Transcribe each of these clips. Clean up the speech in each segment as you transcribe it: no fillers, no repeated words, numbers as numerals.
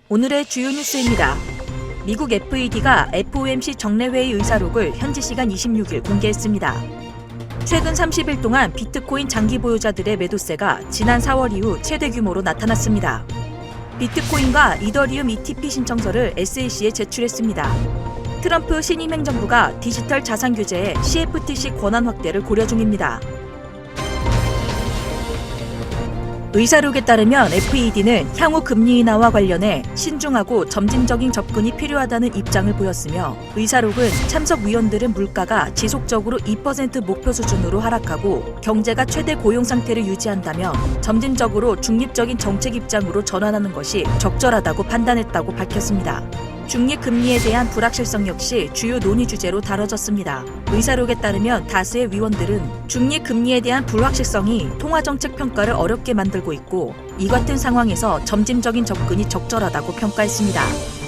오늘의 주요 뉴스입니다. 미국 FED가 FOMC 정례회의 의사록을 현지 시간 26일 공개했습니다. 최근 30일 동안 비트코인 장기 보유자들의 매도세가 지난 4월 이후 최대 규모로 나타났습니다. 비트코인과 이더리움 ETP 신청서를 SEC에 제출했습니다. 트럼프 신임 행정부가 디지털 자산 규제에 CFTC 권한 확대를 고려 중입니다. 의사록에 따르면 FED는 향후 금리 인하와 관련해 신중하고 점진적인 접근이 필요하다는 입장을 보였으며, 의사록은 참석 위원들은 물가가 지속적으로 2% 목표 수준으로 하락하고 경제가 최대 고용 상태를 유지한다면 점진적으로 중립적인 정책 입장으로 전환하는 것이 적절하다고 판단했다고 밝혔습니다. 중립 금리에 대한 불확실성 역시 주요 논의 주제로 다뤄졌습니다. 의사록에 따르면 다수의 위원들은 중립 금리에 대한 불확실성이 통화정책 평가를 어렵게 만들고 있고, 이 같은 상황에서 점진적인 접근이 적절하다고 평가했습니다.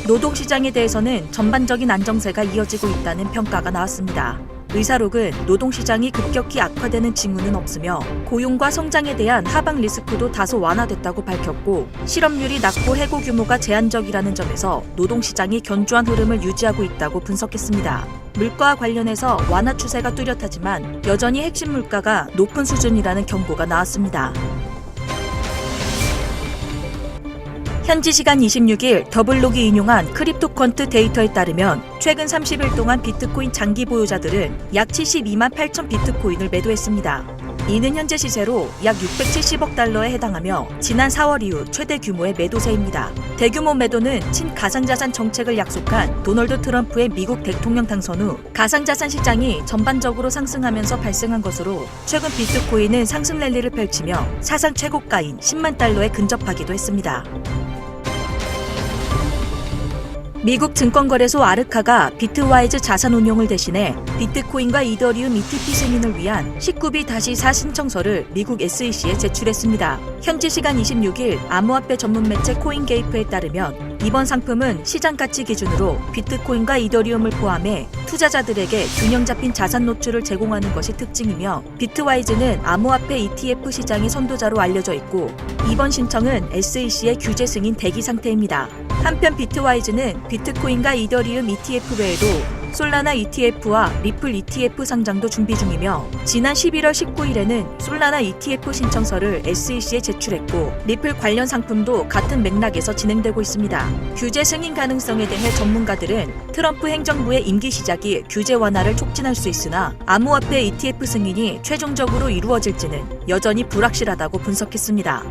노동시장에 대해서는 전반적인 안정세가 이어지고 있다는 평가가 나왔습니다. 의사록은 노동시장이 급격히 악화되는 징후는 없으며 고용과 성장에 대한 하방 리스크도 다소 완화됐다고 밝혔고, 실업률이 낮고 해고 규모가 제한적이라는 점에서 노동시장이 견조한 흐름을 유지하고 있다고 분석했습니다. 물가와 관련해서 완화 추세가 뚜렷하지만 여전히 핵심 물가가 높은 수준이라는 경고가 나왔습니다. 현지 시간 26일 더블록이 인용한 크립토컨트 데이터에 따르면 최근 30일 동안 비트코인 장기 보유자들은 약 72만 8천 비트코인을 매도했습니다. 이는 현재 시세로 약 670억 달러에 해당하며 지난 4월 이후 최대 규모의 매도세입니다. 대규모 매도는 친가상자산 정책을 약속한 도널드 트럼프의 미국 대통령 당선 후 가상자산 시장이 전반적으로 상승하면서 발생한 것으로, 최근 비트코인은 상승 랠리를 펼치며 사상 최고가인 10만 달러에 근접하기도 했습니다. 미국 증권거래소 아르카가 비트와이즈 자산운용을 대신해 비트코인과 이더리움 ETP 승인을 위한 19B-4 신청서를 미국 SEC에 제출했습니다. 현지 시간 26일 암호화폐 전문 매체 코인게이프에 따르면 이번 상품은 시장가치 기준으로 비트코인과 이더리움을 포함해 투자자들에게 균형 잡힌 자산 노출을 제공하는 것이 특징이며, 비트와이즈는 암호화폐 ETF 시장의 선도자로 알려져 있고 이번 신청은 SEC의 규제 승인 대기 상태입니다. 한편 비트와이즈는 비트코인과 이더리움 ETF 외에도 솔라나 ETF와 리플 ETF 상장도 준비 중이며, 지난 11월 19일에는 솔라나 ETF 신청서를 SEC에 제출했고 리플 관련 상품도 같은 맥락에서 진행되고 있습니다. 규제 승인 가능성에 대해 전문가들은 트럼프 행정부의 임기 시작이 규제 완화를 촉진할 수 있으나 암호화폐 ETF 승인이 최종적으로 이루어질지는 여전히 불확실하다고 분석했습니다.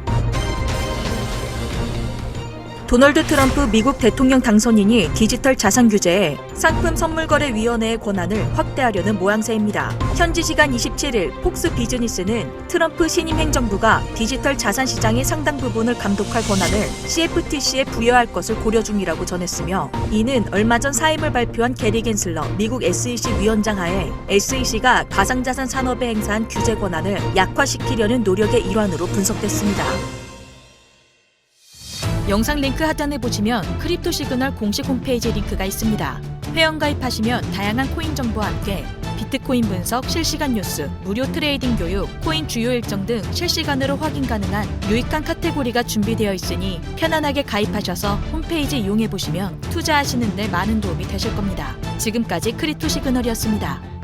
도널드 트럼프 미국 대통령 당선인이 디지털 자산 규제에 상품선물거래위원회의 권한을 확대하려는 모양새입니다. 현지 시간 27일 폭스 비즈니스는 트럼프 신임 행정부가 디지털 자산 시장의 상당 부분을 감독할 권한을 CFTC에 부여할 것을 고려 중이라고 전했으며, 이는 얼마 전 사임을 발표한 게리 겐슬러 미국 SEC 위원장 하에 SEC가 가상자산 산업에 행사한 규제 권한을 약화시키려는 노력의 일환으로 분석됐습니다. 영상 링크 하단에 보시면 크립토 시그널 공식 홈페이지 링크가 있습니다. 회원가입하시면 다양한 코인 정보와 함께 비트코인 분석, 실시간 뉴스, 무료 트레이딩 교육, 코인 주요 일정 등 실시간으로 확인 가능한 유익한 카테고리가 준비되어 있으니 편안하게 가입하셔서 홈페이지 이용해보시면 투자하시는 데 많은 도움이 되실 겁니다. 지금까지 크립토 시그널이었습니다.